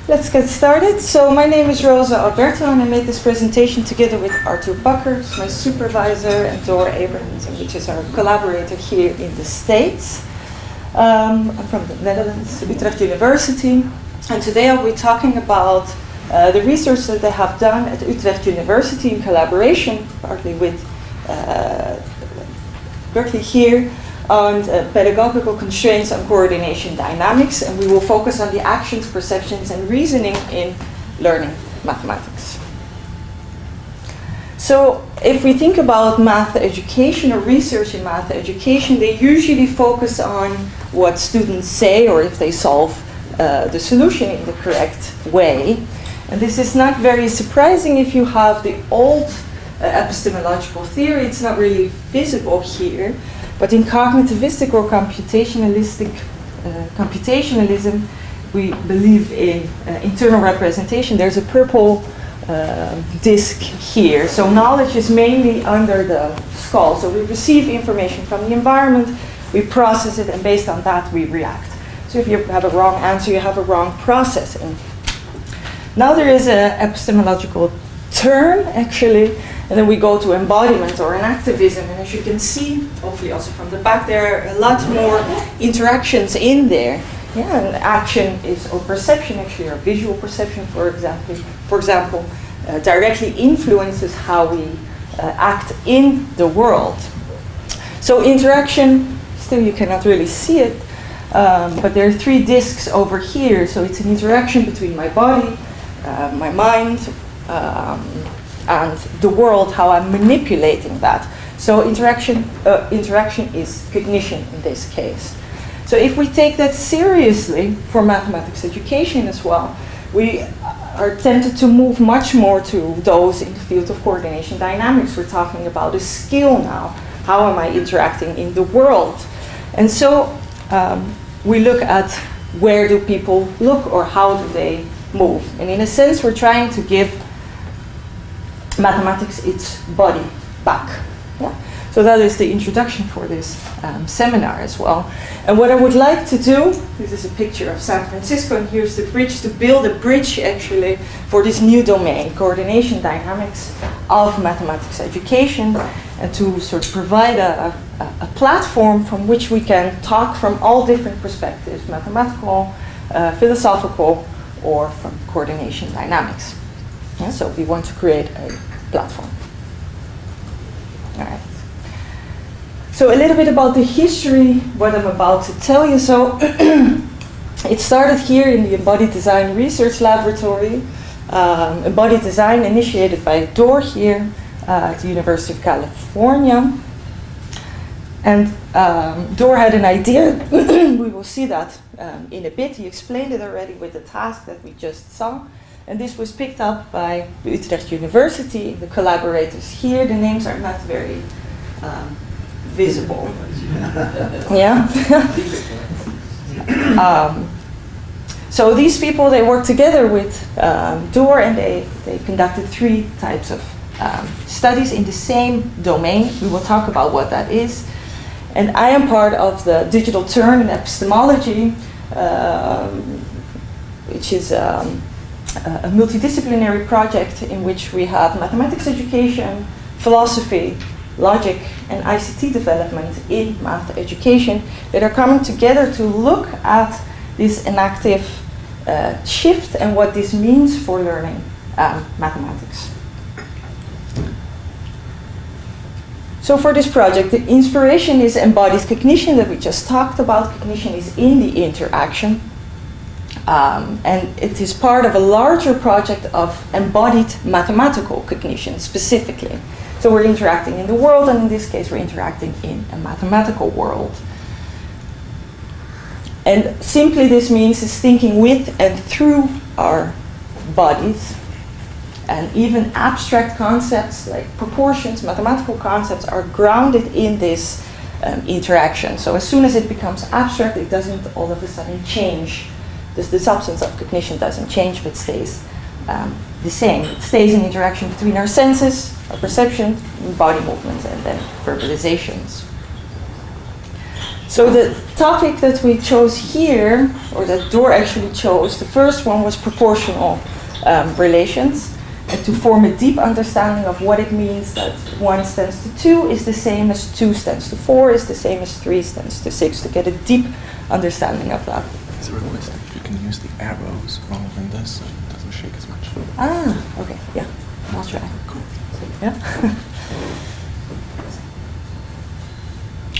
Let's get started. So my name is Rosa, Alberto, and I made this presentation together with Arthur Bakker, who's my supervisor, and Dora Abrahamson, which is our collaborator here in the States. I'm from the Netherlands, Utrecht University, and today I'll be talking about the research that they have done at Utrecht University in collaboration, partly with Berkeley here, on pedagogical constraints on coordination dynamics, and we will focus on the actions, perceptions, and reasoning in learning mathematics. So if we think about math education or research in math education, they usually focus on what students say or if they solve the solution in the correct way. And this is not very surprising if you have the old epistemological theory. It's not really visible here. But in cognitivistic or computationalism, we believe in internal representation. There's a purple disc here. So knowledge is mainly under the skull. So we receive information from the environment, we process it, and based on that we react. So if you have a wrong answer, you have a wrong processing. Now there is an epistemological turn, actually, and then we go to embodiment or enactivism, and as you can see, hopefully also from the back, there are a lot more interactions in there. Yeah, and action is, or perception actually, or visual perception, for example, directly influences how we act in the world. So interaction, still you cannot really see it, but there are three discs over here. So it's an interaction between my body, my mind, and the world, how I'm manipulating that. So interaction is cognition in this case. So if we take that seriously for mathematics education as well, we are tempted to move much more to those in the field of coordination dynamics. We're talking about a skill now. How am I interacting in the world? And so we look at where do people look or how do they move. And in a sense, we're trying to give mathematics its body back. Yeah? So that is the introduction for this seminar as well. And what I would like to do, this is a picture of San Francisco, and here's the bridge, to build a bridge actually for this new domain, coordination dynamics of mathematics education, and to sort of provide a platform from which we can talk from all different perspectives, mathematical, philosophical, or from coordination dynamics. Yeah, so we want to create a platform. All right. So a little bit about the history, what I'm about to tell you. So it started here in the Embodied Design Research Laboratory. Embodied Design initiated by Dor here at the University of California. And Dor had an idea. We will see that in a bit. He explained it already with the task that we just saw. And this was picked up by Utrecht University, the collaborators here. The names are not very visible. Yeah. So these people, they worked together with Dor, and they conducted three types of studies in the same domain. We will talk about what that is. And I am part of the digital turn in epistemology, which is a multidisciplinary project in which we have mathematics education, philosophy, logic, and ICT development in math education that are coming together to look at this enactive shift and what this means for learning mathematics. So for this project, the inspiration is embodied cognition that we just talked about. Cognition is in the interaction. And it is part of a larger project of embodied mathematical cognition specifically. So we're interacting in the world, and in this case we're interacting in a mathematical world. And simply this means is thinking with and through our bodies. And even abstract concepts like proportions, mathematical concepts, are grounded in this interaction. So as soon as it becomes abstract, it doesn't all of a sudden change. The substance of cognition doesn't change, but stays the same. It stays in interaction between our senses, our perception, body movements, and then verbalizations. So the topic that we chose here, or that Door actually chose, the first one was proportional relations, and to form a deep understanding of what it means that 1 stands to 2 is the same as 2 stands to 4 is the same as 3 stands to 6, to get a deep understanding of that. It's a request if you can use the arrows rather than this, so it doesn't shake as much. Ah, okay, yeah, I'll try. Cool. Yeah.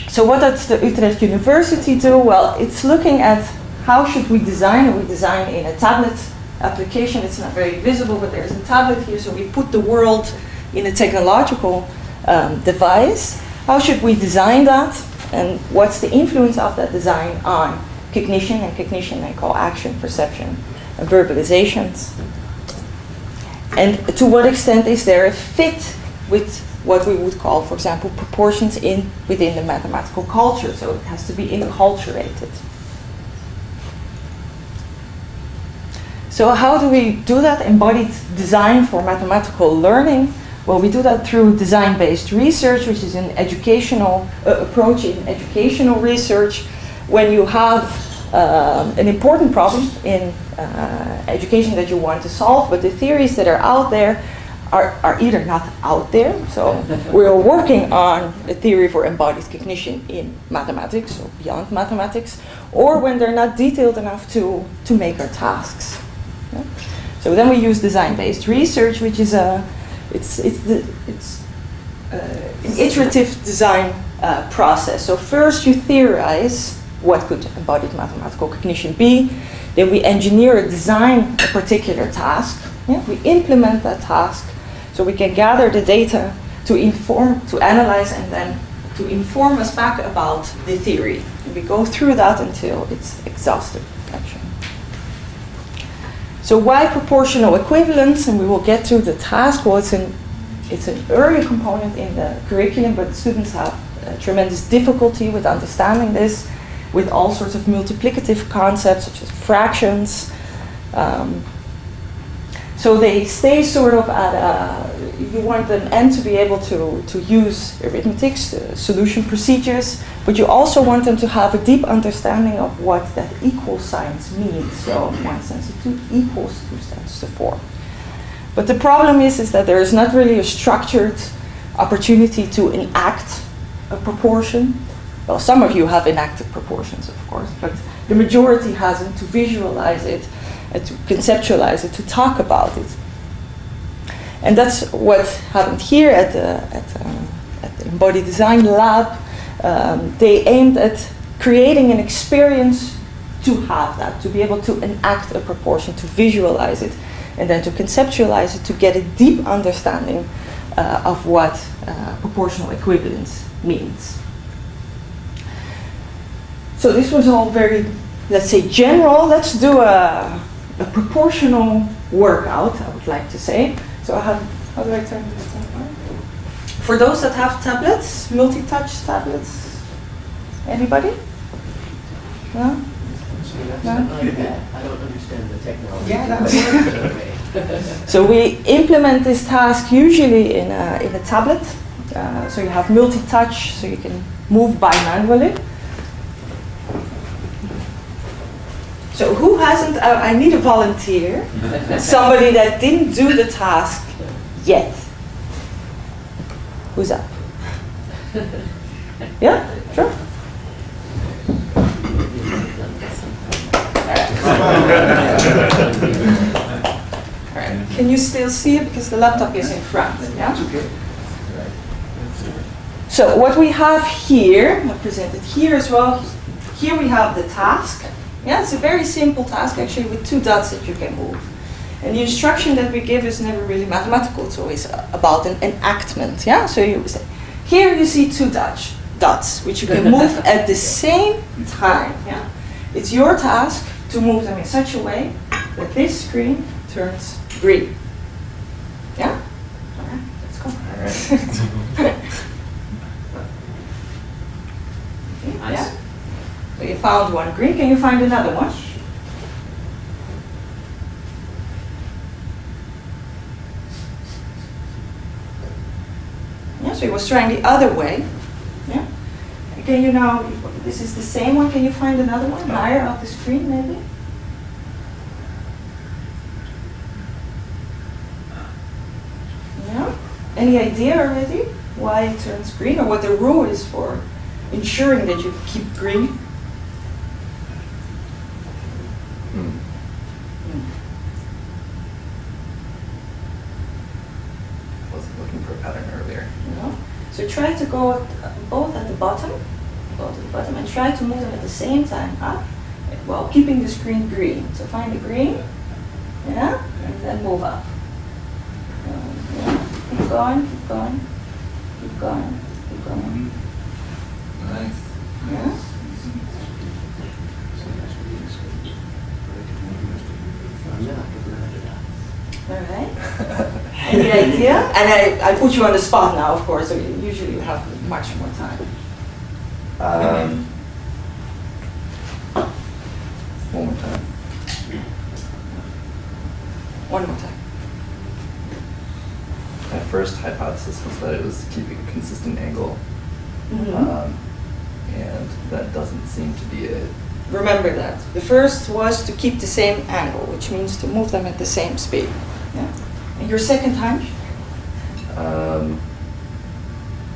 So what does the Utrecht University do? Well, it's looking at how should we design, and we design in a tablet application. It's not very visible, but there's a tablet here, so we put the world in a technological device. How should we design that, and what's the influence of that design on cognition, and cognition I call action, perception, and verbalizations. And to what extent is there a fit with what we would call, for example, proportions within the mathematical culture, so it has to be enculturated. So how do we do that? Embodied design for mathematical learning. Well, we do that through design-based research, which is an educational approach in educational research. When you have an important problem in education that you want to solve, but the theories that are out there are either not out there, so we're working on a theory for embodied cognition in mathematics or beyond mathematics, or when they're not detailed enough to make our tasks. Yeah? So then we use design-based research, which is an iterative design process. So first you theorize what could embodied mathematical cognition be, then we engineer or design a particular task, yeah? We implement that task, so we can gather the data to inform, to analyze, and then to inform us back about the theory. And we go through that until it's exhaustive, actually. So why proportional equivalence? And we will get to the task. Well, it's an early component in the curriculum, but students have tremendous difficulty with understanding this, with all sorts of multiplicative concepts, such as fractions. So they stay sort of at you want an n to be able to use arithmetics, solution procedures, but you also want them to have a deep understanding of what that equal signs mean. So 1 stands to 2 equals 2 stands to 4. But the problem is that there is not really a structured opportunity to enact a proportion. Well, some of you have enacted proportions, of course, but the majority hasn't, to visualize it, and to conceptualize it, to talk about it. And that's what happened here at the Embodied Design Lab. They aimed at creating an experience to have that, to be able to enact a proportion, to visualize it, and then to conceptualize it, to get a deep understanding of what proportional equivalence means. So this was all very, let's say, general. Let's do a proportional workout, I would like to say. So how do I turn this on? For those that have tablets, multi-touch tablets, anybody? No? No? I don't understand the technology. Yeah, so we implement this task usually in a tablet. So you have multi-touch, so you can move bimanually. So who hasn't, I need a volunteer, somebody that didn't do the task yet. Who's up? Yeah, sure. All right. Can you still see it? Because the laptop is in front, yeah? So what we have here, I presented here as well, here we have the task. Yeah, it's a very simple task actually with 2 dots that you can move. And the instruction that we give is never really mathematical, it's always about an enactment. Yeah, so you say, here you see 2 dots, which you can move at the same time. Yeah, it's your task to move them in such a way that this screen turns green. Yeah? All right, let's go. All right. Yeah. So you found one green, can you find another one? Yeah, so he was trying the other way. Yeah. Can you now, if this is the same one, can you find another one higher up the screen maybe? Yeah? Any idea already why it turns green or what the rule is for ensuring that you keep green? Wasn't looking for a pattern earlier. No? So try to go both at the bottom, and try to move them at the same time up while keeping the screen green. So find the green, yeah, and then move up. Yeah. Keep going, keep going, keep going, keep going. Nice. Yeah. All right. Any idea? And I put you on the spot now, of course, so usually you have much more time. One more time. One more time. My first hypothesis was that it was keeping a consistent angle, Mhm. and that doesn't seem to be it. Remember that. The first was to keep the same angle, which means to move them at the same speed. Yeah. And your second hunch?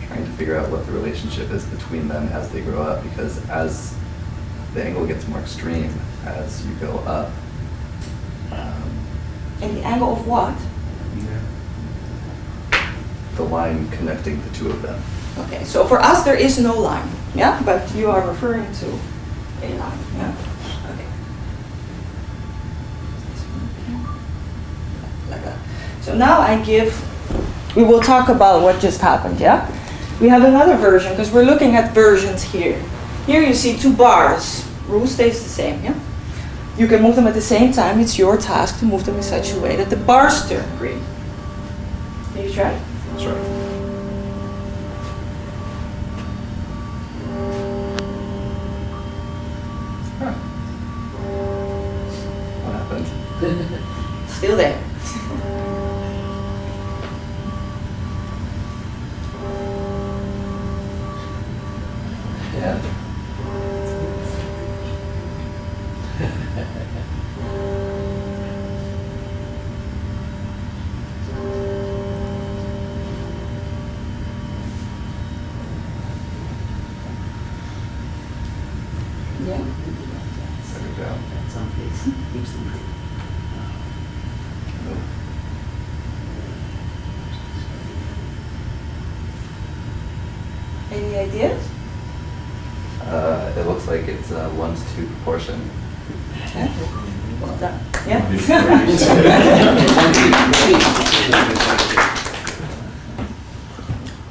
Trying to figure out what the relationship is between them as they grow up, because as the angle gets more extreme as you go up. And the angle of what? The line connecting the two of them. Okay, so for us there is no line, yeah? But you are referring to a line, yeah? Okay. Like that. So now we will talk about what just happened, yeah? We have another version, because we're looking at versions here. Here you see two bars. Rule stays the same, yeah? You can move them at the same time. It's your task to move them in such a way that the bars turn green. Can you try? Sure. What happened? Still there. Yeah. Yeah. There we go. Any ideas? It looks like it's a 1-to-2 proportion. Okay. Well done. Yeah.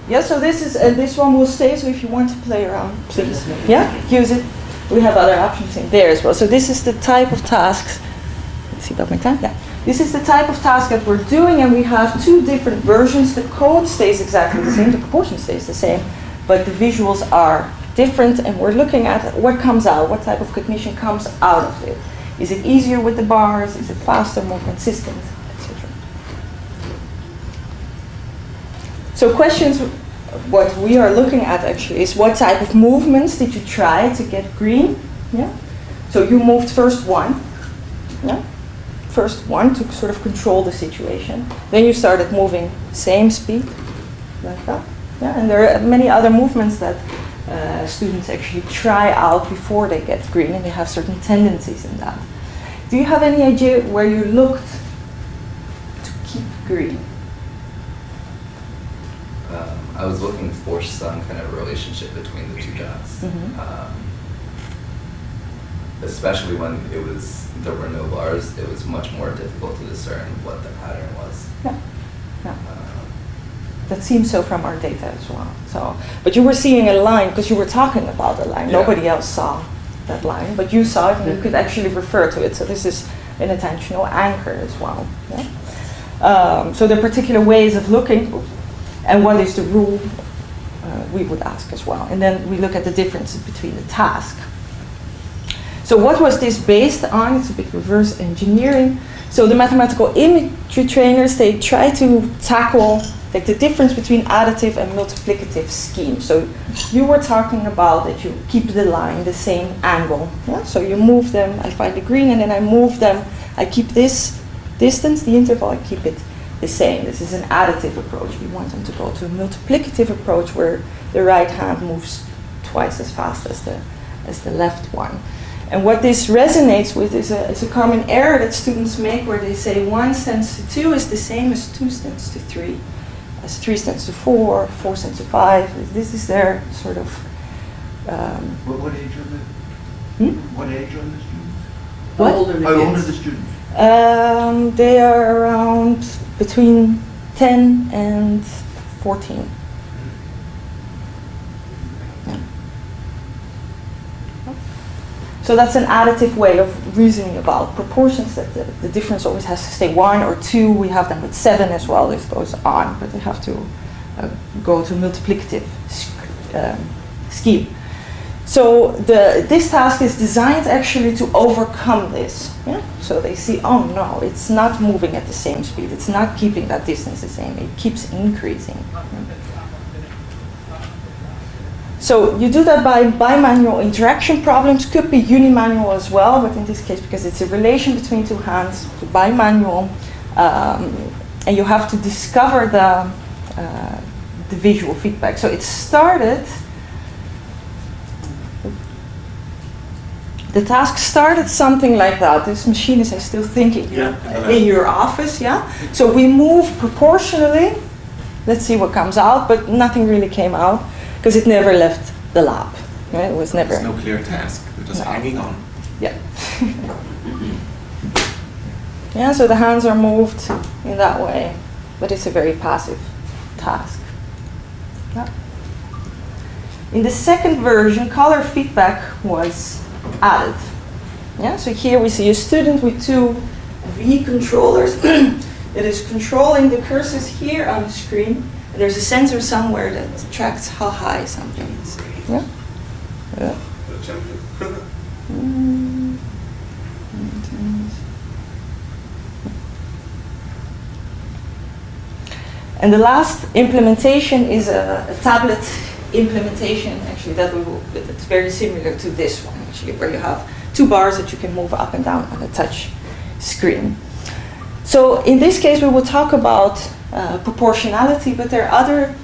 Yeah. So this one will stay. So if you want to play around, please. Yeah. Use it. We have other options in there as well. So this is the type of tasks. Let's see about my time. Yeah. This is the type of task that we're doing, and we have two different versions. The code stays exactly the same. The proportion stays the same, but the visuals are different, and we're looking at what comes out, what type of cognition comes out of it. Is it easier with the bars? Is it faster, more consistent, etc.? So questions, what we are looking at actually is what type of movements did you try to get green? Yeah. So you moved first one. Yeah. First one to sort of control the situation. Then you started moving same speed, like that. Yeah. And there are many other movements that students actually try out before they get green, and they have certain tendencies in that. Do you have any idea where you looked to keep green? I was looking for some kind of relationship between the two dots. Mm-hmm. Especially when there were no bars, it was much more difficult to discern what the pattern was. Yeah. Yeah. That seems so from our data as well. So, but you were seeing a line because you were talking about the line. Yeah. Nobody else saw that line, but you saw it and you could actually refer to it. So this is an attentional anchor as well. Yeah? So there are particular ways of looking, and what is the rule we would ask as well. And then we look at the differences between the task. So what was this based on? It's a bit reverse engineering. So the mathematical imagery trainers, they try to tackle like the difference between additive and multiplicative schemes. So you were talking about that you keep the line the same angle. Yeah? So you move them, I find the green, and then I move them. I keep this distance, the interval, I keep it the same. This is an additive approach. We want them to go to a multiplicative approach where the right hand moves twice as fast as the left one. And what this resonates with is a common error that students make where they say 1 stands to 2 is the same as 2 stands to 3, as 3 stands to 4, 4 stands to 5. This is their sort of... What age are the What age are the students? What? How old are the How old are kids? the students? They are around between 10 and 14. So that's an additive way of reasoning about proportions, that the difference always has to stay 1 or 2. We have them with 7 as well, this goes on, but they have to go to multiplicative scheme. So this task is designed actually to overcome this. Yeah? So they see, oh no, it's not moving at the same speed, it's not keeping that distance the same, it keeps increasing. So you do that by bimanual interaction problems, could be unimanual as well, but in this case, because it's a relation between two hands, bimanual, and you have to discover the visual feedback. So it started, the task started something like that. This machine is still thinking in your office, yeah? So we move proportionally, let's see what comes out, but nothing really came out, because it never left the lab. Right? It was never. There's no clear task. They're just hanging on. Yeah. Yeah. So the hands are moved in that way, but it's a very passive task. Yeah. In the second version, color feedback was added. Yeah. So here we see a student with 2 V controllers. It is controlling the cursors here on the screen. There's a sensor somewhere that tracks how high something is. Yeah? Yeah. And the last implementation is a tablet implementation, actually, it's very similar to this one, actually, where you have 2 bars that you can move up and down on a touch screen. So in this case, we will talk about proportionality, but there are other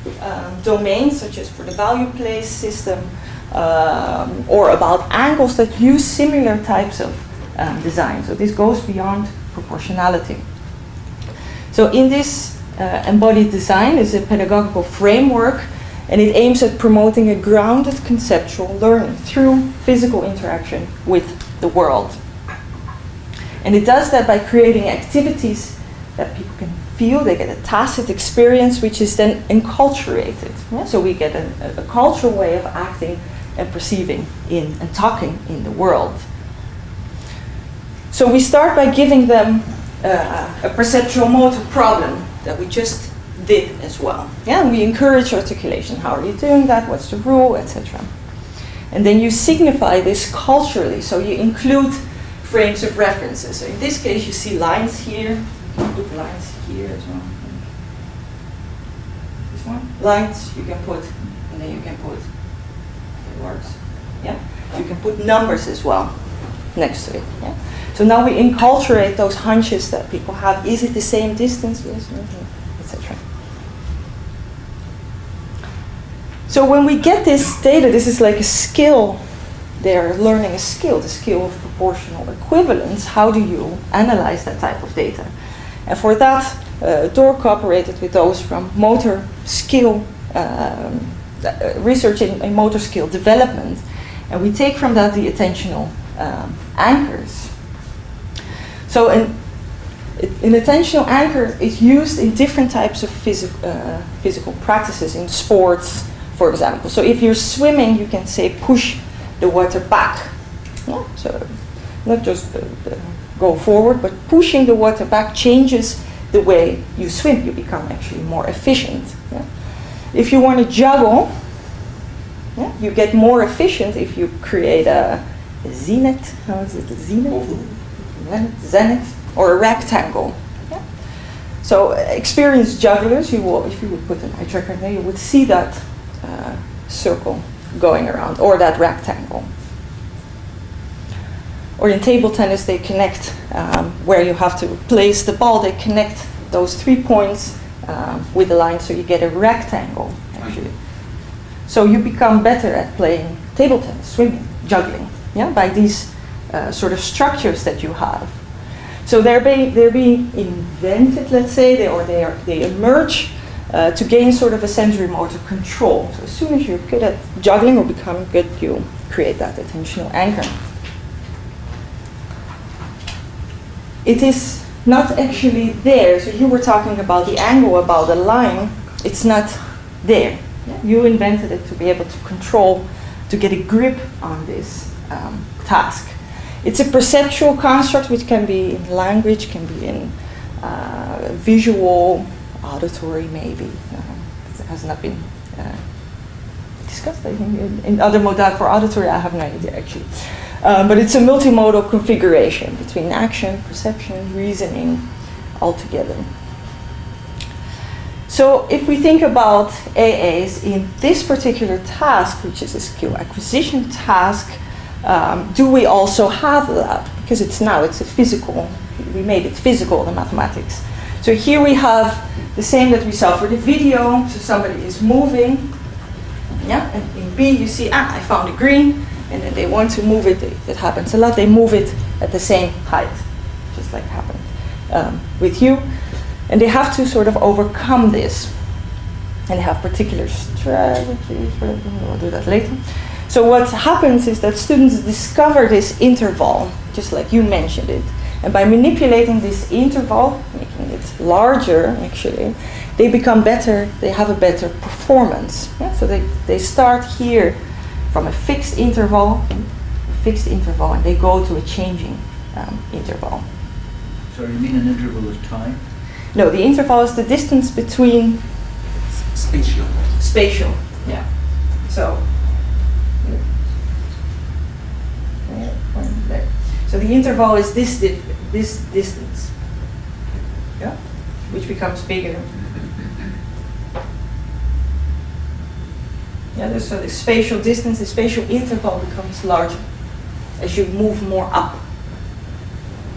domains, such as for the value place system, or about angles that use similar types of design. So this goes beyond proportionality. So in this embodied design is a pedagogical framework, and it aims at promoting a grounded conceptual learning through physical interaction with the world. And it does that by creating activities that people can feel. They get a tacit experience, which is then enculturated. Yeah? So we get a cultural way of acting and perceiving and talking in the world. So we start by giving them a perceptual motor problem that we just did as well. Yeah? And we encourage articulation. How are you doing that? What's the rule, etc. And then you signify this culturally. So you include frames of references. So in this case, you see lines here. You can put lines here as well. This one. Lines you can put, and then you can put, if it works. Yeah. You can put numbers as well next to it. Yeah. So now we enculturate those hunches that people have. Is it the same distance? Yes, etc. So when we get this data, this is like a skill. They're learning a skill, the skill of proportional equivalence. How do you analyze that type of data? And for that, Door cooperated with those from motor skill, research in motor skill development. And we take from that the attentional anchors. So an attentional anchor is used in different types of physical practices, in sports, for example. So if you're swimming, you can say push the water back. Yeah? So not just go forward, but pushing the water back changes the way you swim. You become actually more efficient. Yeah? If you want to juggle, yeah, you get more efficient if you create a zenith, how is it, zenith? Oval. Zenith, or a rectangle. Yeah? So experienced jugglers, if you would put an eye tracker there, you would see that circle going around, or that rectangle. Or in table tennis, they connect where you have to place the ball. They connect those 3 points with a line, so you get a rectangle, actually. So you become better at playing table tennis, swimming, juggling, yeah, by these sort of structures that you have. So they're being invented, let's say, they emerge to gain sort of a sensory motor control. So as soon as you're good at juggling or become good, you create that attentional anchor. It is not actually there. So you were talking about the angle, about the line. It's not there. Yeah? You invented it to be able to control, to get a grip on this task. It's a perceptual construct, which can be in language, can be in visual, auditory maybe. It has not been discussed, I think, in other modalities. For auditory, I have no idea, actually. But it's a multimodal configuration between action, perception, reasoning, all together. So if we think about AAs in this particular task, which is a skill acquisition task, do we also have that? Because it's a physical, we made it physical, the mathematics. So here we have the same that we saw for the video. So somebody is moving, yeah, and in B you see, I found a green, and then they want to move it. It happens a lot. They move it at the same height, just like happened with you. And they have to sort of overcome this. And they have particular strategies. We'll do that later. So what happens is that students discover this interval, just like you mentioned it. And by manipulating this interval, making it larger, actually, they become better, they have a better performance. Yeah? So they start here from a fixed interval, and they go to a changing interval. So you mean an interval is time? No, the interval is the distance between spatial. Yeah. So there. So the interval is this distance. Yeah, which becomes bigger. Yeah, so the spatial distance, the spatial interval becomes larger as you move more up.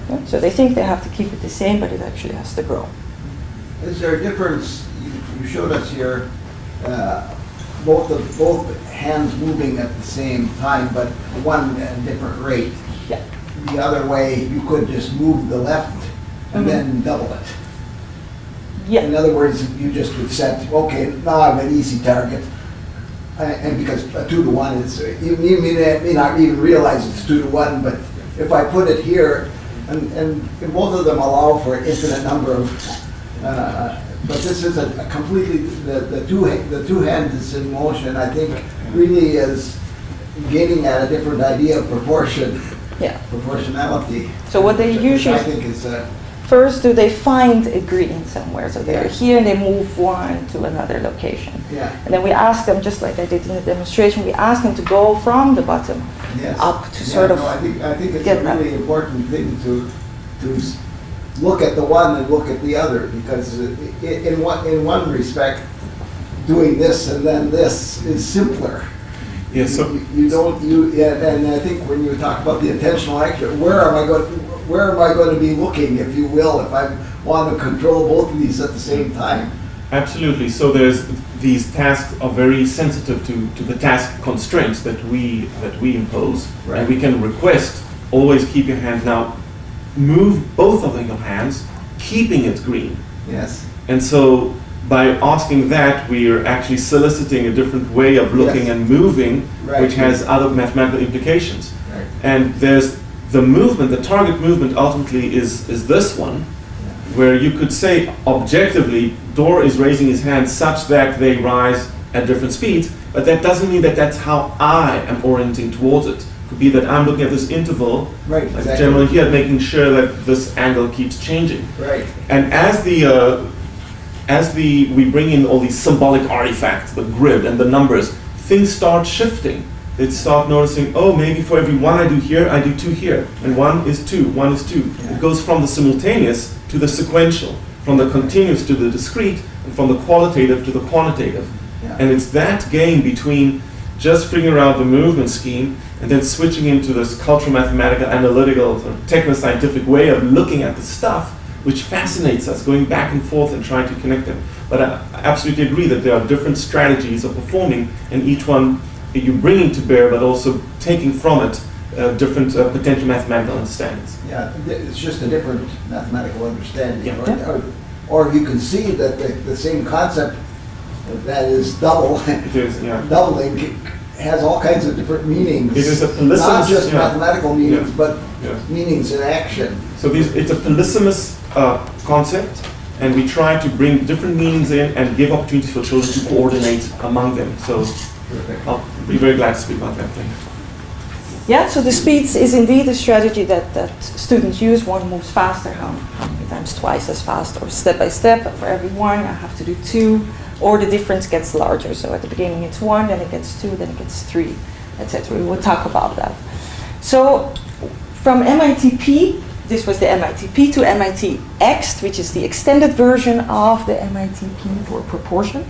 Yeah? So they think they have to keep it the same, but it actually has to grow. Is there a difference? You showed us here both hands moving at the same time, but one at a different rate. Yeah. The other way, you could just move the left and then double it. Yeah. In other words, you just would set, okay, now I have an easy target. And because a 2-to-1 is, you may not even realize it's 2-to-1, but if I put it here, and both of them allow for an infinite number of, but this is a completely, the two hands is in motion, I think really is getting at a different idea of proportion, proportionality. So what they usually, I think is, first do they find a green somewhere? So they're here and they move one to another location. Yeah. And then we ask them, just like I did in the demonstration, we ask them to go from the bottom up to sort of. No, I think it's a really important thing to look at the one and look at the other, because in one respect, doing this and then this is simpler. Yeah, so and I think when you talk about the attentional anchor, where am I going to be looking, if you will, if I want to control both of these at the same time? absolutely. So these tasks are very sensitive to the task constraints that we impose, Right. and we can request always keep your hand now. Move both of your hands, keeping it green. Yes. And so by asking that, we are actually soliciting a different way of looking Yes. and moving, Right. which has other mathematical implications. Right. And there's the movement, the target movement ultimately is this one, where you could say objectively, Dor is raising his hand such that they rise at different speeds, but that doesn't mean that that's how I am orienting towards it. It could be that I'm looking at this interval, Right. like Exactly. generally here, making sure that this angle keeps changing. Right. And we bring in all these symbolic artifacts, the grid and the numbers, things start shifting. they'd start noticing, oh, maybe for every one I do here, I do two here. And one is two, one is two. It goes from the simultaneous to the sequential, from the continuous to the discrete, and from the qualitative to the quantitative. Yeah. And it's that game between just figuring out the movement scheme and then switching into this cultural, mathematical, analytical, sort of techno-scientific way of looking at the stuff, which fascinates us, going back and forth and trying to connect them. But I absolutely agree that there are different strategies of performing, and each one you're bringing to bear, but also taking from it different potential mathematical understandings. Yeah, it's just a different mathematical understanding. Yeah. Or you can see that the same concept that is double, It is, yeah. doubling has all kinds of different meanings. It is a Not just yeah. mathematical meanings, Yeah. but Yeah. meanings in action. So it's a polysemous concept, and we try to bring different meanings in and give opportunities for children to coordinate among them. So I'll be very glad to speak about that thing. Yeah, so the speeds is indeed a strategy that students use. One moves faster, how many times twice as fast, or step by step. For every one, I have to do two, or the difference gets larger. So at the beginning it's one, then it gets two, then it gets three, etc. We will talk about that. So from MITP, this was the MITP to MIT-X, which is the extended version of the MITP for proportion.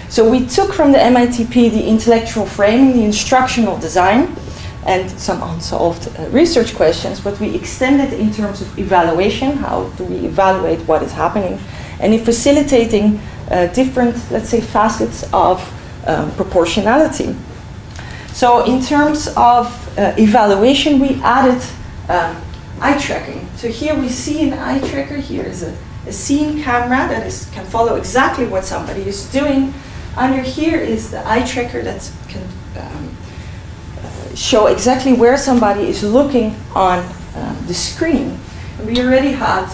So we took from the MITP the intellectual framing, the instructional design, and some unsolved research questions, but we extended in terms of evaluation. How do we evaluate what is happening? And in facilitating different, let's say, facets of proportionality. So in terms of evaluation, we added eye tracking. So here we see an eye tracker. Here is a scene camera that can follow exactly what somebody is doing. Under here is the eye tracker that can show exactly where somebody is looking on the screen. And we already had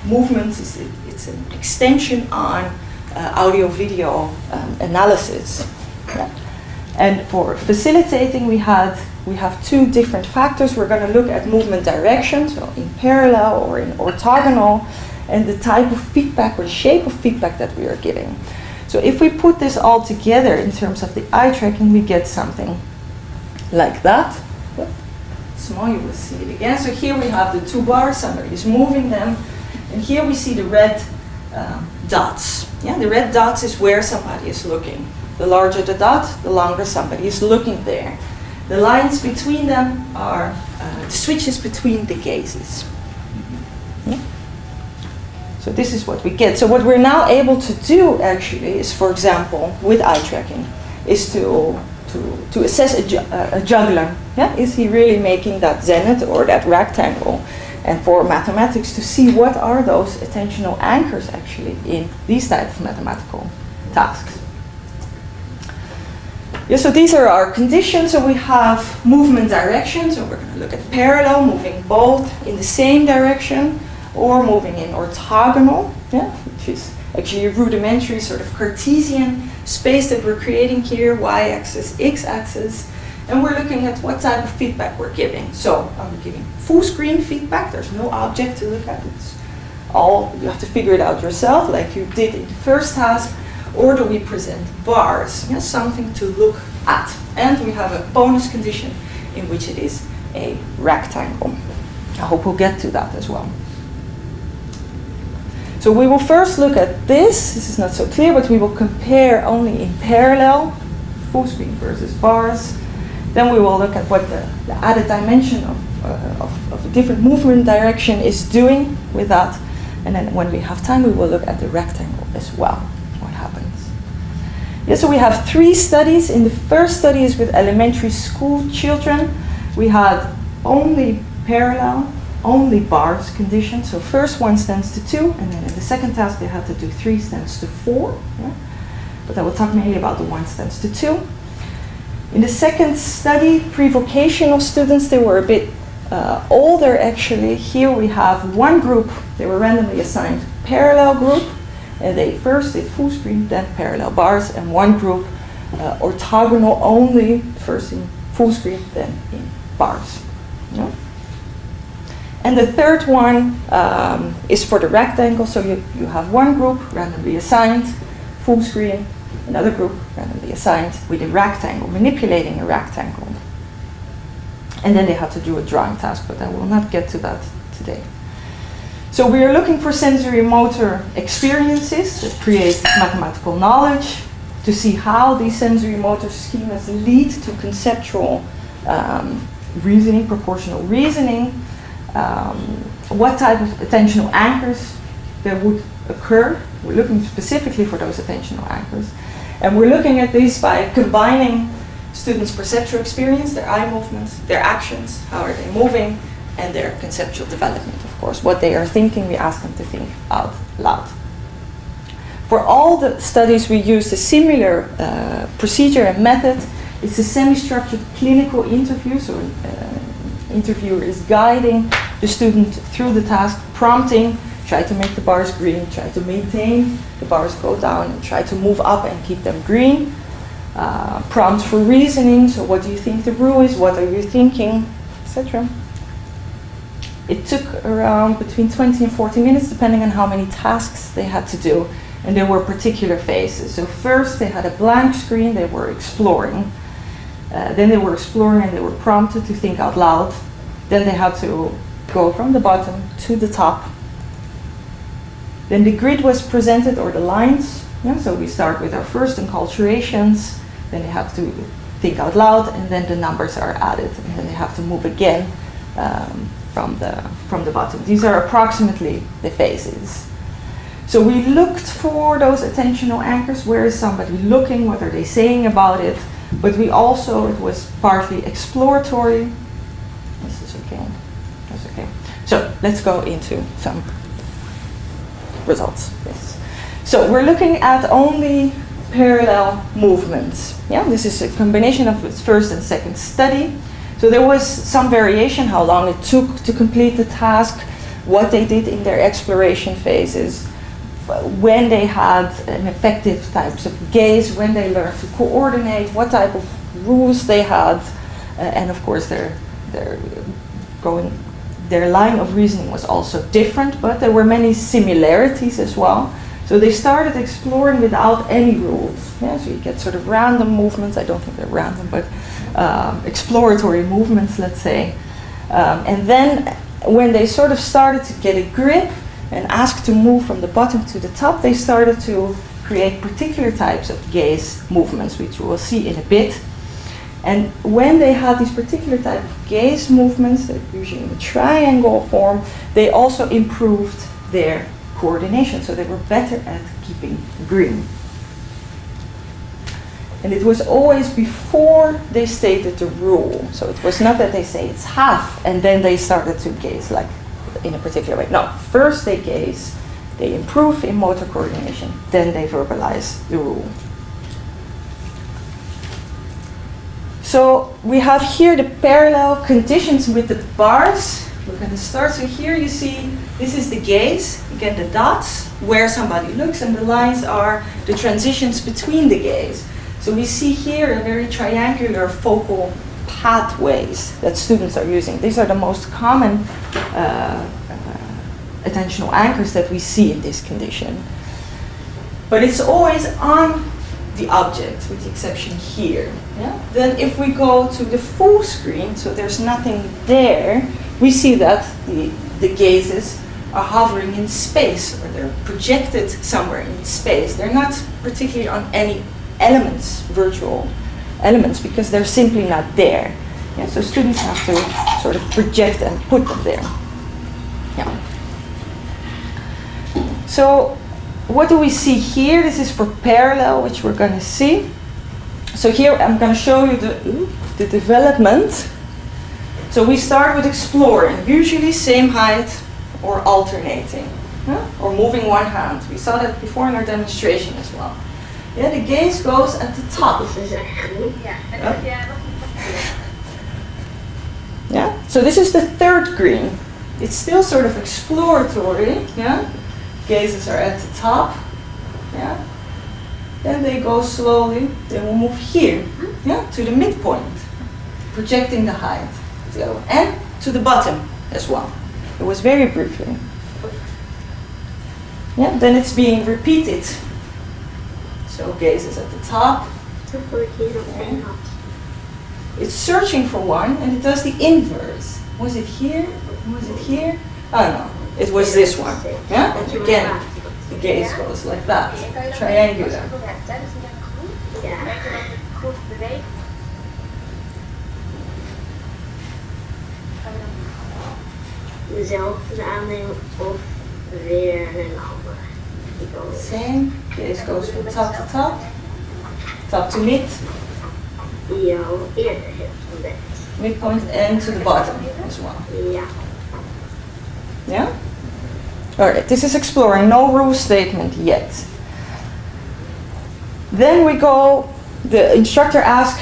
movements. It's an extension on audio-video analysis. Yeah. And for facilitating, we have two different factors. We're going to look at movement direction, so in parallel or in orthogonal, and the type of feedback or the shape of feedback that we are giving. So if we put this all together in terms of the eye tracking, we get something like that. Small, you will see it again. So here we have the two bars, somebody is moving them, and here we see the red dots. Yeah, the red dots is where somebody is looking. The larger the dot, the longer somebody is looking there. The lines between them are the switches between the gazes. Yeah? So this is what we get. So what we're now able to do actually is, for example, with eye tracking, is to assess a juggler. Yeah? Is he really making that zenith or that rectangle? And for mathematics, to see what are those attentional anchors actually in these types of mathematical tasks. Yeah, so these are our conditions. So we have movement direction. So we're going to look at parallel, moving both in the same direction, or moving in orthogonal, yeah, which is actually a rudimentary sort of Cartesian space that we're creating here, y-axis, x-axis. And we're looking at what type of feedback we're giving. So I'm giving full screen feedback. There's no object to look at. It's all, you have to figure it out yourself, like you did in the first task. Or do we present bars? Yeah, something to look at. And we have a bonus condition in which it is a rectangle. I hope we'll get to that as well. So we will first look at this. This is not so clear, but we will compare only in parallel, full screen versus bars. Then we will look at what the added dimension of a different movement direction is doing with that. And then when we have time, we will look at the rectangle as well. What happens? Yeah, so we have 3 studies. In the first study is with elementary school children. We had only parallel, only bars condition. So first 1 stands to 2, and then in the second task they had to do 3 stands to 4. Yeah? But I will talk mainly about the 1 stands to 2. In the second study, pre-vocational students, they were a bit older actually. Here we have one group, they were randomly assigned parallel group, and they first did full screen, then parallel bars, and one group orthogonal only, first in full screen, then in bars. Yeah? And the third one is for the rectangle, so you have one group randomly assigned, full screen, Another group randomly assigned with a rectangle, manipulating a rectangle. And then they had to do a drawing task, but I will not get to that today. So we are looking for sensory motor experiences that create mathematical knowledge, to see how these sensory motor schemas lead to conceptual reasoning, proportional reasoning, what type of attentional anchors there would occur. We're looking specifically for those attentional anchors. And we're looking at this by combining students' perceptual experience, their eye movements, their actions, how are they moving, and their conceptual development, of course. What they are thinking, we ask them to think out loud. For all the studies, we used a similar procedure and method. It's a semi-structured clinical interview, so an interviewer is guiding the student through the task, prompting, try to make the bars green, try to maintain the bars go down, and try to move up and keep them green. Prompts for reasoning, so what do you think the rule is, what are you thinking, etc. It took around between 20 and 40 minutes, depending on how many tasks they had to do. And there were particular phases. So first they had a blank screen, they were exploring. Then they were exploring and they were prompted to think out loud. Then they had to go from the bottom to the top. Then the grid was presented, or the lines. Yeah, so we start with our first enculturations, then they have to think out loud, and then the numbers are added, and then they have to move again from the bottom. These are approximately the phases. So we looked for those attentional anchors. Where is somebody looking? What are they saying about it? But we also, it was partly exploratory. This is okay. That's okay. So let's go into some results. Yes. So we're looking at only parallel movements. Yeah, this is a combination of its first and second study. So there was some variation, how long it took to complete the task, what they did in their exploration phases, when they had an effective types of gaze, when they learned to coordinate, what type of rules they had, and of course their line of reasoning was also different, but there were many similarities as well. So they started exploring without any rules. Yeah, so you get sort of random movements. I don't think they're random, but exploratory movements, let's say. And then when they sort of started to get a grip and asked to move from the bottom to the top, they started to create particular types of gaze movements, which we will see in a bit. And when they had these particular type of gaze movements, that usually in a triangle form, they also improved their coordination, so they were better at keeping green. And it was always before they stated the rule. So it was not that they say it's half and then they started to gaze like in a particular way. No, first they gaze, they improve in motor coordination, then they verbalize the rule. So we have here the parallel conditions with the bars. We're going to start. So here you see, this is the gaze. Again, the dots, where somebody looks, and the lines are the transitions between the gaze. So we see here a very triangular focal pathways that students are using. These are the most common attentional anchors that we see in this condition. But it's always on the object, with the exception here. Yeah? Then if we go to the full screen, so there's nothing there, we see that the gazes are hovering in space, or they're projected somewhere in space. They're not particularly on any elements, virtual elements, because they're simply not there. Yeah, so students have to sort of project and put them there. Yeah. So what do we see here? This is for parallel, which we're going to see. So here I'm going to show you the development. So we start with exploring, usually same height or alternating, or moving one hand. We saw that before in our demonstration as well. Yeah, the gaze goes at the top. Yeah, so this is the third green. It's still sort of exploratory. Yeah, gazes are at the top. Yeah, then they go slowly. They will move here. Yeah, to the midpoint, projecting the height. The other one, and to the bottom as well. It was very briefly. Yeah, then it's being repeated. So gaze is at the top. It's searching for one, and it does the inverse. Was it here? Was it here? Oh no, it was this one. Yeah? Again, the gaze goes like that. Triangular. Dezelfde aannemen of weer een andere. Same. Gaze goes from top to top. Top to mid. Jouw eerder hebt ontdekt. Midpoint and to the bottom as well. Ja. Yeah? Alright, this is exploring, no rule statement yet. Then we go, the instructor asks,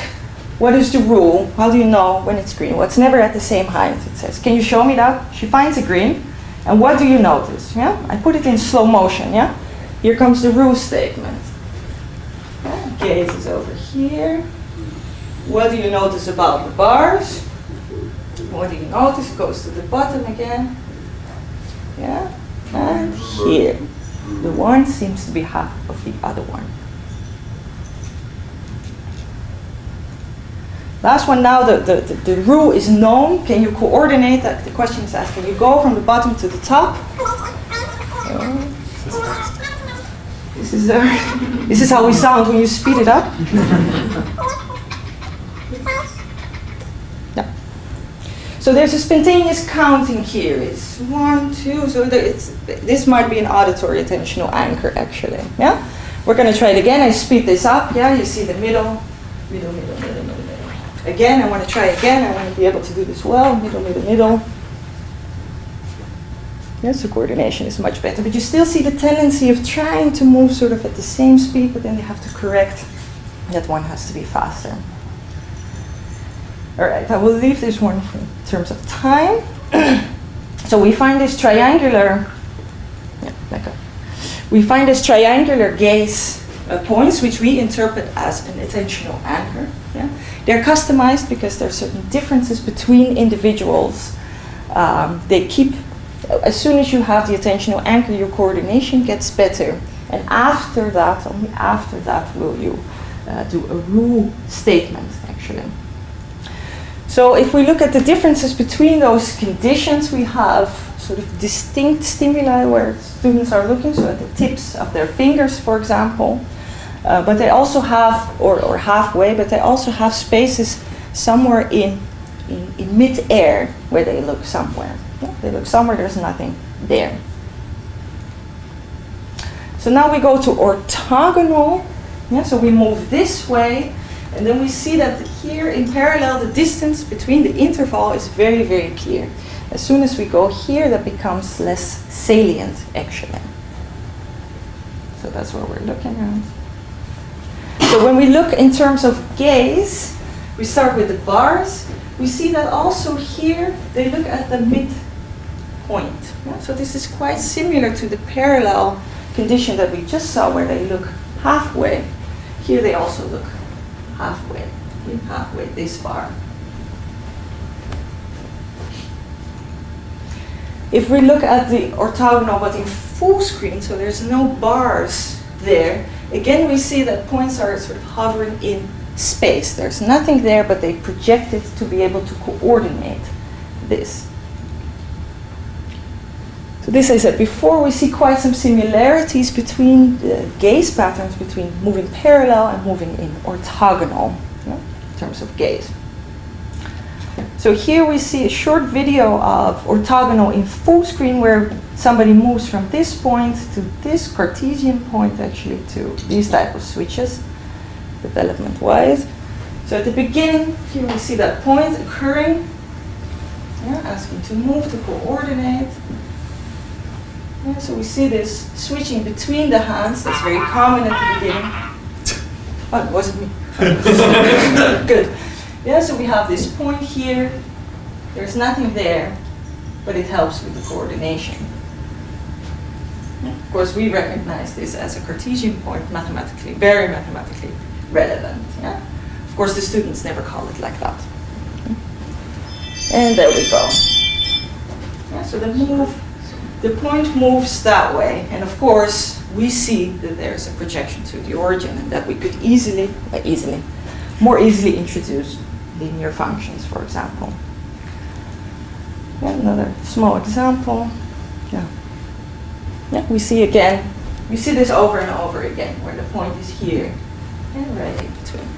what is the rule? How do you know when it's green? Well, it's never at the same height, it says. Can you show me that? She finds a green, and what do you notice? Yeah? I put it in slow motion, yeah? Here comes the rule statement. Yeah? Gaze is over here. What do you notice about the bars? What do you notice? It goes to the bottom again. Yeah? And here. The one seems to be half of the other one. Last one now, the rule is known. Can you coordinate that? The question is asked, can you go from the bottom to the top? This is how we sound when you speed it up. Yeah. So there's a spontaneous counting here. It's 1, 2, so this might be an auditory attentional anchor actually. Yeah? We're going to try it again. I speed this up. Yeah, you see the middle. Again, I want to try again. I want to be able to do this well. Middle. Yes, so coordination is much better. But you still see the tendency of trying to move sort of at the same speed, but then you have to correct that one has to be faster. All right, I will leave this one in terms of time. So we find this triangular, we find this triangular gaze points, which we interpret as an attentional anchor. Yeah? They're customized because there are certain differences between individuals. They keep, as soon as you have the attentional anchor, your coordination gets better. And after that, only after that, will you do a rule statement, actually. So if we look at the differences between those conditions, we have sort of distinct stimuli where students are looking, so at the tips of their fingers, for example. But they also have, or halfway, but they also have spaces somewhere in mid-air where they look somewhere. Yeah? They look somewhere, there's nothing there. So now we go to orthogonal. Yeah? So we move this way, and then we see that here in parallel, the distance between the interval is very, very clear. As soon as we go here, that becomes less salient, actually. So that's what we're looking at. So when we look in terms of gaze, we start with the bars. We see that also here, they look at the midpoint. Yeah? So this is quite similar to the parallel condition that we just saw, where they look halfway. Here they also look halfway, this far. If we look at the orthogonal, but in full screen, so there's no bars there, again we see that points are sort of hovering in space. There's nothing there, but they project it to be able to coordinate this. So this, I said before, we see quite some similarities between the gaze patterns between moving parallel and moving in orthogonal, yeah, in terms of gaze. So here we see a short video of orthogonal in full screen where somebody moves from this point to this Cartesian point, actually, to these type of switches, development-wise. So at the beginning, here we see that point occurring, yeah, asking to move, to coordinate. Yeah, so we see this switching between the hands. That's very common at the beginning. Oh, it wasn't me. Good. Yeah, so we have this point here. There's nothing there, but it helps with the coordination. Yeah, of course, we recognize this as a Cartesian point, mathematically, very mathematically relevant. Yeah? Of course, the students never call it like that. And there we go. Yeah, so the point moves that way, and of course, we see that there's a projection to the origin and that we could more easily introduce linear functions, for example. And another small example. Yeah, we see this over and over again, where the point is here and right in between.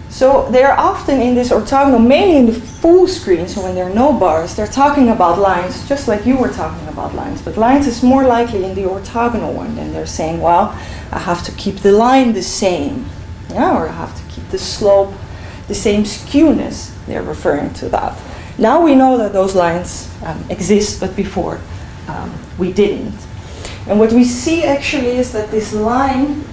So they're often in this orthogonal, mainly in the full screen, so when there are no bars, they're talking about lines, just like you were talking about lines. But lines is more likely in the orthogonal one, and they're saying, well, I have to keep the line the same, or I have to keep the slope the same skewness. They're referring to that. Now we know that those lines exist, but before we didn't. And what we see actually is that this line,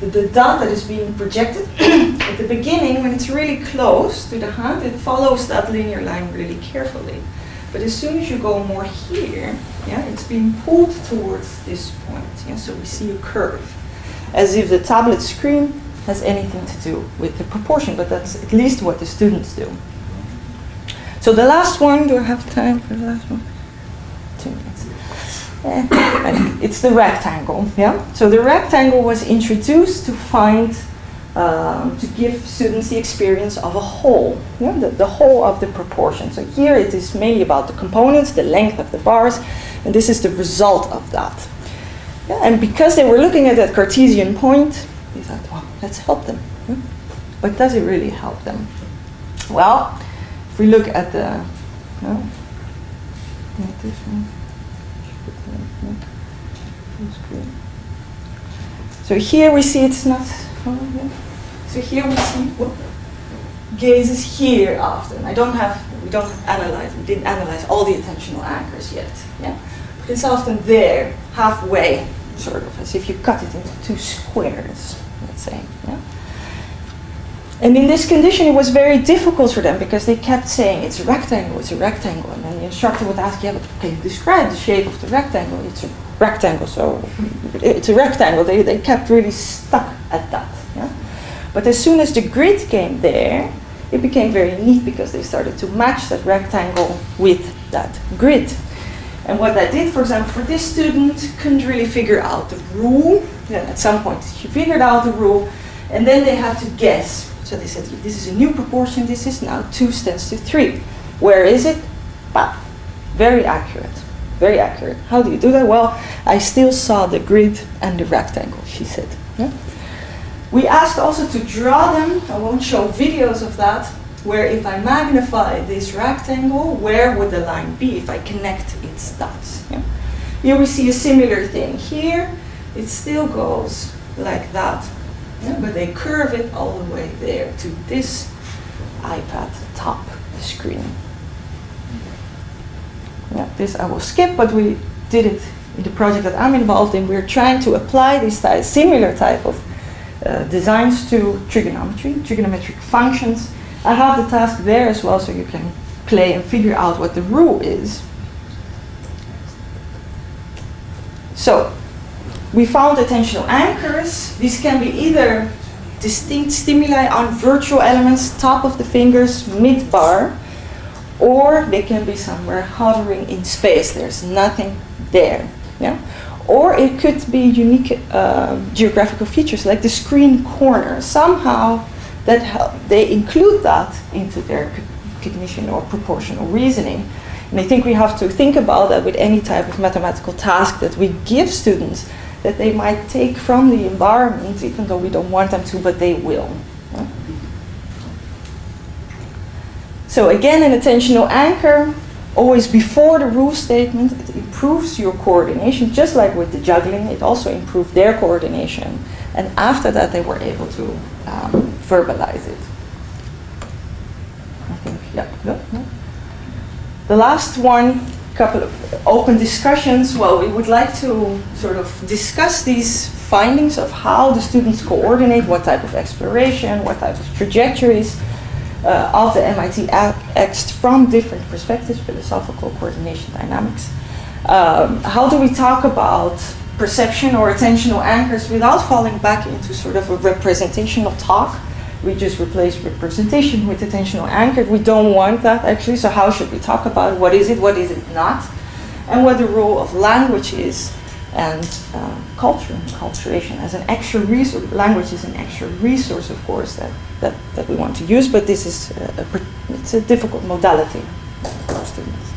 the dot that is being projected at the beginning, when it's really close to the hand, it follows that linear line really carefully. But as soon as you go more here, it's being pulled towards this point. So we see a curve, as if the tablet screen has anything to do with the proportion, but that's at least what the students do. So the last one, do I have time for the last one? 2 minutes. It's the rectangle, So the rectangle was introduced to to give students the experience of a whole, the whole of the proportion. So here it is mainly about the components, the length of the bars, and this is the result of that. And because they were looking at that Cartesian point, they thought, well, let's help them. But does it really help them? Well, if we look at the, so here we see it's not, so here we see gaze is here often. We didn't analyze all the attentional anchors yet. But it's often there, halfway, sort of, as if you cut it into 2 squares, let's say. And in this condition, it was very difficult for them because they kept saying, it's a rectangle, and then the instructor would ask, but can you describe the shape of the rectangle? It's a rectangle, so it's a rectangle. They kept really stuck at that. But as soon as the grid came there, it became very neat because they started to match that rectangle with that grid. And what I did, for example, for this student, couldn't really figure out the rule. At some point, she figured out the rule, and then they had to guess. So they said, this is a new proportion, this is now 2 tends to 3. Where is it? Very accurate, very accurate. How do you do that? Well, I still saw the grid and the rectangle, she said. We asked also to draw them. I won't show videos of that, where if I magnify this rectangle, where would the line be if I connect its dots? Here we see a similar thing. Here, it still goes like that. But they curve it all the way there to this iPad top screen. This I will skip, but we did it in the project that I'm involved in. We're trying to apply this similar type of designs to trigonometric functions. I have the task there as well, so you can play and figure out what the rule is. So, we found attentional anchors. These can be either distinct stimuli on virtual elements, top of the fingers, mid-bar, or they can be somewhere hovering in space. There's nothing there. Or it could be unique geographical features, like the screen corner. Somehow they include that into their cognition or proportional reasoning. And I think we have to think about that with any type of mathematical task that we give students, that they might take from the environment, even though we don't want them to, but they will. So again, an attentional anchor, always before the rule statement, it improves your coordination, just like with the juggling, it also improved their coordination. And after that, they were able to verbalize it. I think, The last one, couple of open discussions. Well, we would like to sort of discuss these findings of how the students coordinate, what type of exploration, what type of trajectories of the MIT X from different perspectives, philosophical, coordination, dynamics. How do we talk about perception or attentional anchors without falling back into sort of a representational talk? we just replace representation with attentional anchored. We don't want that actually, so how should we talk about it? What is it not? And what the role of language is, and culture and culturation as an extra resource. Language is an extra resource, of course, that we want to use, but this is it's a difficult modality for students.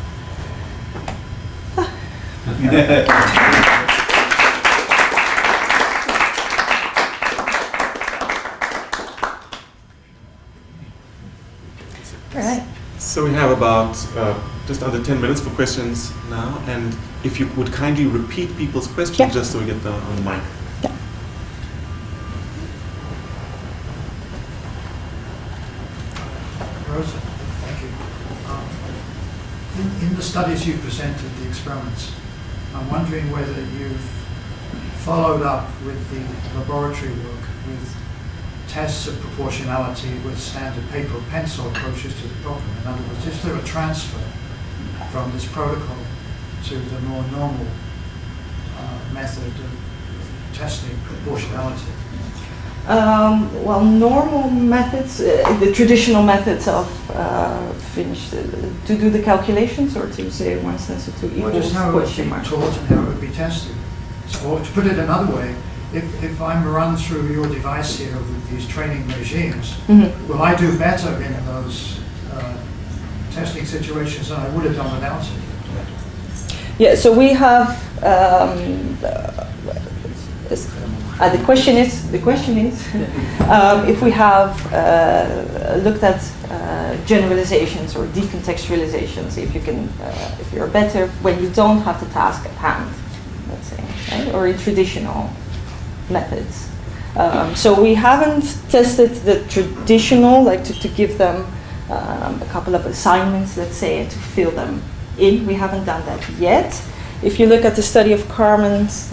All right. So we have about just under 10 minutes for questions now, and if you would kindly repeat people's questions, Yeah. just so we get them on the mic. Yeah. Rosa, thank you. In the studies you presented, the experiments, I'm wondering whether you've followed up with the laboratory work with tests of proportionality with standard paper or pencil approaches to the problem. In other words, is there a transfer from this protocol to the more normal method of testing proportionality? Well, normal methods, the traditional methods of to do the calculations, or to say 1 × 2 Or equals just how it would question be mark. taught and how it would be tested. So, or to put it another way, if I'm run through your device here with these training regimes, will I do better in those testing situations than I would have done without it? Yeah, so we have, the question is, if we have looked at generalizations or decontextualizations, if you're better when you don't have the task at hand, let's say, right? Or in traditional methods. So we haven't tested the traditional, like to give them a couple of assignments, let's say, and to fill them in. We haven't done that yet. If you look at the study of Carmen's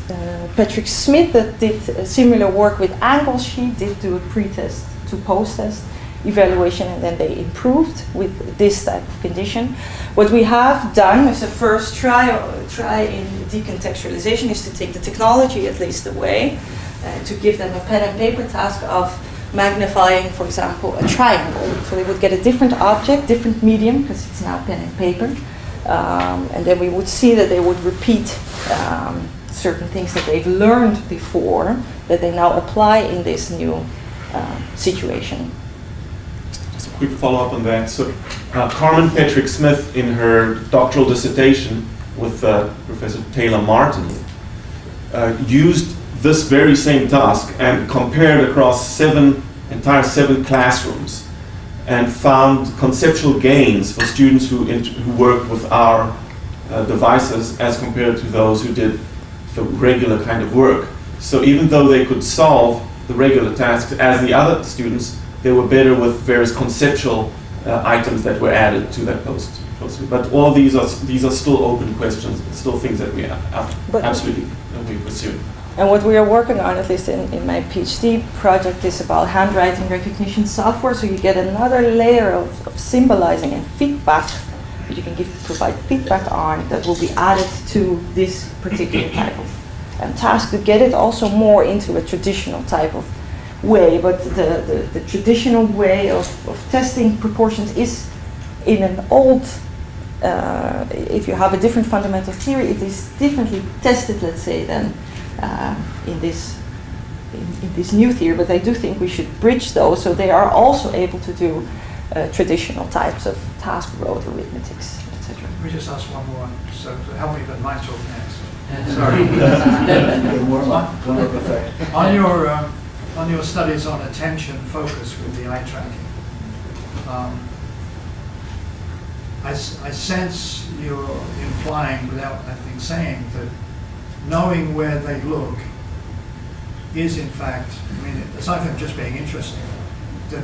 Patrick Smith that did similar work with angles, she did do a pre-test to post-test evaluation, and then they improved with this type of condition. What we have done as a first try in decontextualization is to take the technology at least away, to give them a pen and paper task of magnifying, for example, a triangle. So they would get a different object, different medium, because it's now pen and paper. And then we would see that they would repeat certain things that they've learned before that they now apply in this new situation. Just a quick follow-up on that. So Carmen Patrick Smith, in her doctoral dissertation with Professor Taylor Martin, used this very same task and compared across entire seven classrooms, and found conceptual gains for students who worked with our devices as compared to those who did the regular kind of work. So even though they could solve the regular tasks as the other students, they were better with various conceptual items that were added to that post. But all these are still open questions, still things that we absolutely pursue. And what we are working on, at least in my PhD project, is about handwriting recognition software. So you get another layer of symbolizing and feedback that you can provide feedback on that will be added to this particular type of task to get it also more into a traditional type of way. But the traditional way of testing proportions is in an old, if you have a different fundamental theory, it is differently tested, let's say, than in this new theory, but I do think we should bridge those so they are also able to do traditional types of task road arithmetics, etc. Let me just ask one more, so to help me, but mine talk next. Sorry. On your studies on attention focus with the eye tracking, I sense you're implying, without I think saying, that knowing where they look is in fact, I mean, aside from just being interesting,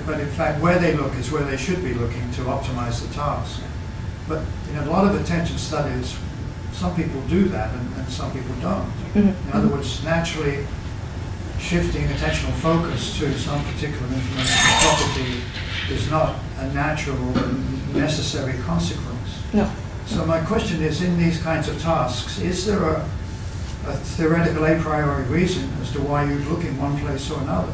but in fact where they look is where they should be looking to optimize the task. But in a lot of attention studies, some people do that and some people don't. Mm-hmm. In other words, naturally shifting attentional focus to some particular information property is not a natural or necessary consequence. No. So my question is, in these kinds of tasks, is there a theoretical a priori reason as to why you'd look in one place or another?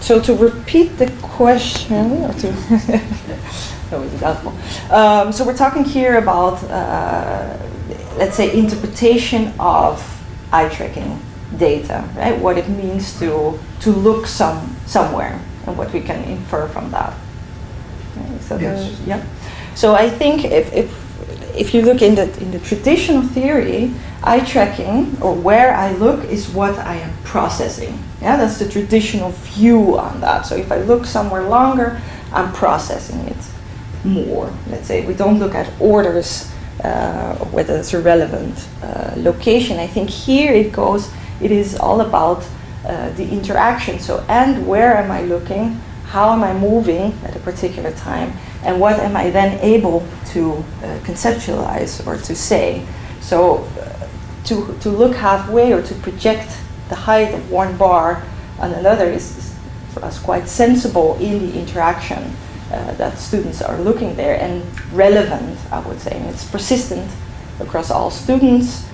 So to repeat the question, or to that was doubtful. So we're talking here about, let's say, interpretation of eye tracking data, right? What it means to look somewhere and what we can infer from that. Okay, so Yes. yeah. So I think if you look in the traditional theory, eye tracking, or where I look, is what I am processing. Yeah, that's the traditional view on that. So if I look somewhere longer, I'm processing it more. Let's say we don't look at orders, whether it's a relevant location. I think here it is all about the interaction. So, and where am I looking? How am I moving at a particular time? And what am I then able to conceptualize or to say? So to look halfway or to project the height of one bar on another is for us quite sensible in the interaction that students are looking there, and relevant, I would say. And it's persistent across all students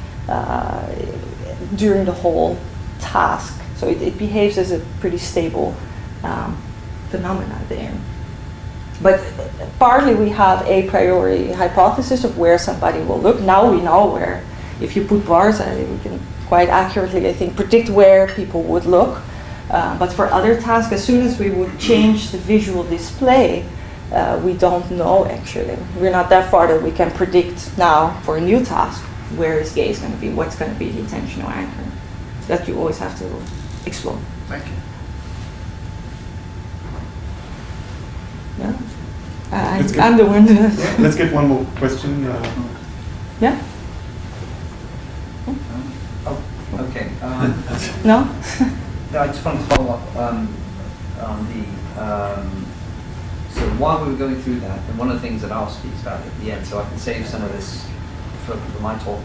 during the whole task. So it behaves as a pretty stable phenomena there. But partly we have a priori hypothesis of where somebody will look. Now we know where, if you put bars, we can quite accurately, I think, predict where people would look. But for other tasks, as soon as we would change the visual display, we don't know actually. We're not that far that we can predict now for a new task where is gaze going to be, what's going to be the attentional anchor. That you always have to explore. Thank you. Yeah. I'm the one. Let's get one more question. Yeah? Okay. No? No, I just want to follow up on the. So while we were going through that, and one of the things that I'll speak about at the end, so I can save some of this for my talk.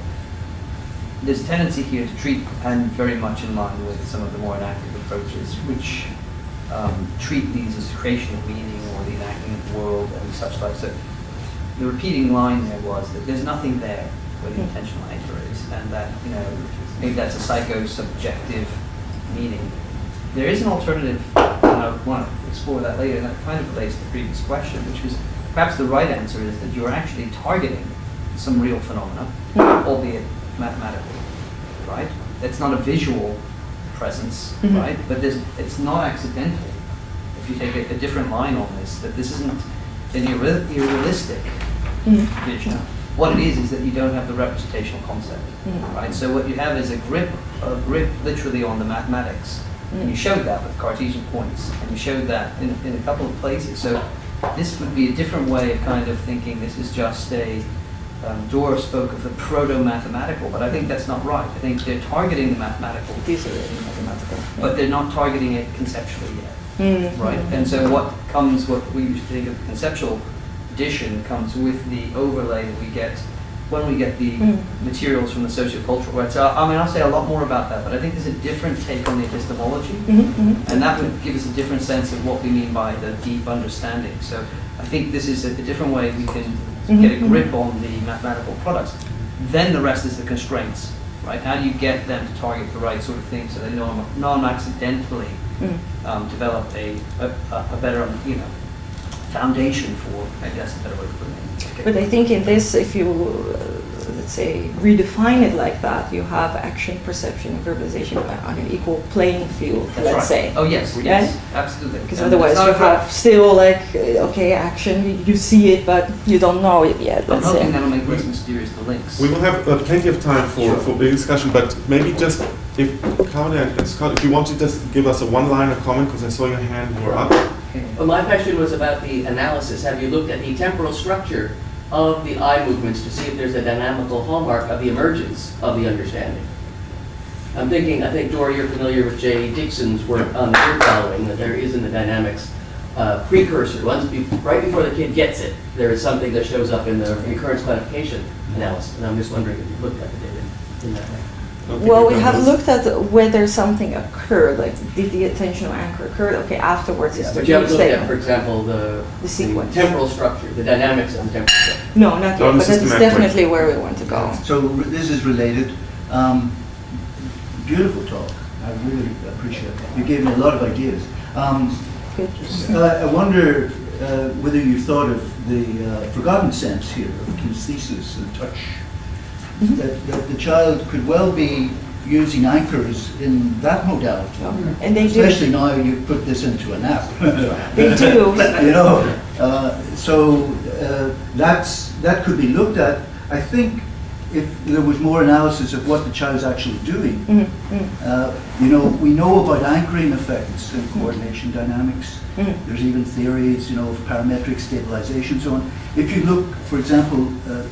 There's a tendency here to treat, and very much in line with some of the more enactive approaches, which treat these as creation of meaning or the enacting of the world and such like. So the repeating line there was that there's nothing there where the intentional anchor is, and that, maybe that's a psycho-subjective meaning. There is an alternative, and I want to explore that later, and that kind of relates to the previous question, which was perhaps the right answer is that you're actually targeting some real phenomena, albeit mathematically, right? It's not a visual presence, right? But it's not accidental, if you take a different line on this, that this isn't an irrealistic vision. What it is that you don't have the representational concept, right? So what you have is a grip literally on the mathematics. And you showed that with Cartesian points, and you showed that in a couple of places. So this would be a different way of kind of thinking this is just a, Dora spoke of the proto-mathematical, but I think that's not right. I think they're targeting the mathematical, but they're not targeting it conceptually yet, right? And so what we usually think of conceptual addition comes with the overlay that we get when we get the materials from the socio-cultural, right? So I'll say a lot more about that, but I think there's a different take on the epistemology, and that would give us a different sense of what we mean by the deep understanding. So I think this is a different way we can get a grip on the mathematical products. Then the rest is the constraints, right? How do you get them to target the right sort of thing so they non-accidentally develop a better, foundation for, maybe that's a better way to put it. Okay. But I think in this, if you, let's say, redefine it like that, you have action, perception, and verbalization on an equal playing field, let's say. Oh, yes, absolutely. Because otherwise you have still action, you see it, but you don't know it yet, I'm let's hoping say. that'll make less mysterious the links. We will have plenty of time for big discussion, but maybe just, if Claudia and Scott, if you want to just give us a one-liner comment, because I saw your hand were up. Well, my question was about the analysis. Have you looked at the temporal structure of the eye movements to see if there's a dynamical hallmark of the emergence of the understanding? I think, Dora, you're familiar with J. Dixon's work on the ear following, that there is in the dynamics precursor. Right before the kid gets it, there is something that shows up in the recurrence classification analysis. And I'm just wondering if you've looked at the data in that way. Well, we have looked at whether something occurred, like did the attentional anchor occur? Okay, afterwards it's the But you haven't looked at, statement. for example, the sequence. temporal structure, the dynamics of the temporal structure. No, not yet, On the but that's systematic definitely where we want to go. So this is related. Beautiful talk. I really appreciate that. You gave me a lot of ideas. Good. I wonder whether you've thought of the forgotten sense here of kinesthesis and touch. That the child could well be using anchors in that modality. And they do. Especially now you put this into an app. They do. You know, that could be looked at. I think if there was more analysis of what the child's actually doing, you know, we know about anchoring effects in coordination dynamics. There's even theories, you know, of parametric stabilization and so on. If you look, for example,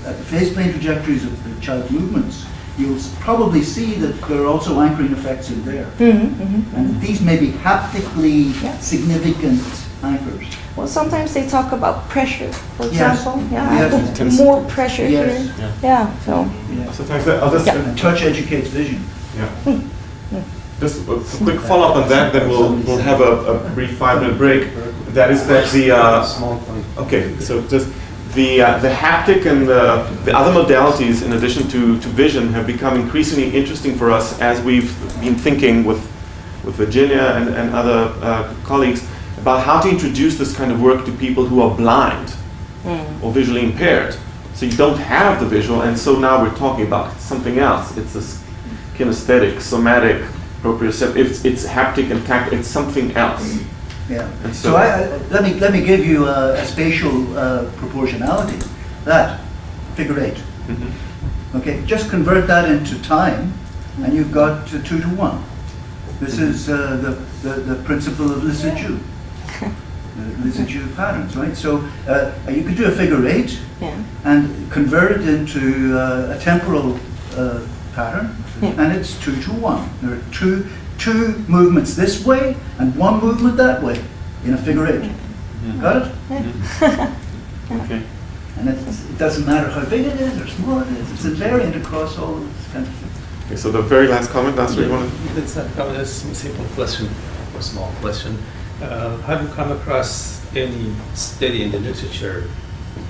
at the phase plane trajectories of the child's movements, you'll probably see that there are also anchoring effects in there. And these may be haptically significant anchors. Well, sometimes they talk about pressure, for Yes. example. Yes. I put more pressure Yes. here. Yeah, so. Yeah. Sometimes I'll just And touch educates vision. just a quick follow-up on that, then we'll have a brief 5-minute break. That is that the okay, so just the haptic and the other modalities, in addition to vision, have become increasingly interesting for us as we've been thinking with Virginia and other colleagues about how to introduce this kind of work to people who are blind or visually impaired. So you don't have the visual, and so now we're talking about something else. It's this kinesthetic, somatic, proprioceptive. It's haptic and tactile. It's something else. Yeah. And So let me give you a spatial proportionality. That figure 8. Okay, just convert that into time, and you've got 2 to 1. This is the principle of Lissajous. Lissajous patterns, right? So you could do a figure 8 and convert it into a temporal pattern, and it's 2 to 1. There are two movements this way and one movement that way in a figure 8. Got it? Okay. And it doesn't matter how big it is or small it is. It's invariant across all of this kind of thing. Okay, so the very last comment, last week, one. It's not a simple question or small question. Have you come across any study in the literature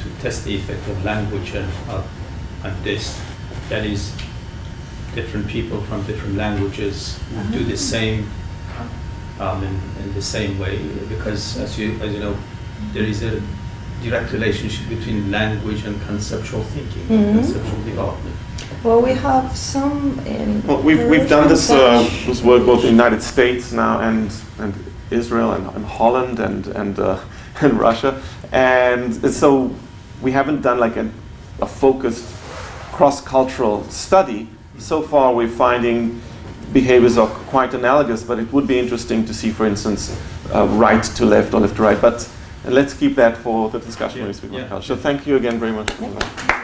to test the effect of language on this? That is, different people from different languages do the same in the same way, because as you know, there is a direct relationship between language and conceptual thinking, conceptual development. Well, we have some in. Well, we've done this work both in the United States now and Israel and Holland and Russia, and so we haven't done like a focused cross-cultural study. So far, we're finding behaviors are quite analogous, but it would be interesting to see, for instance, right to left or left to right. But let's keep that for the discussion when we speak about culture. So thank you again very much for that.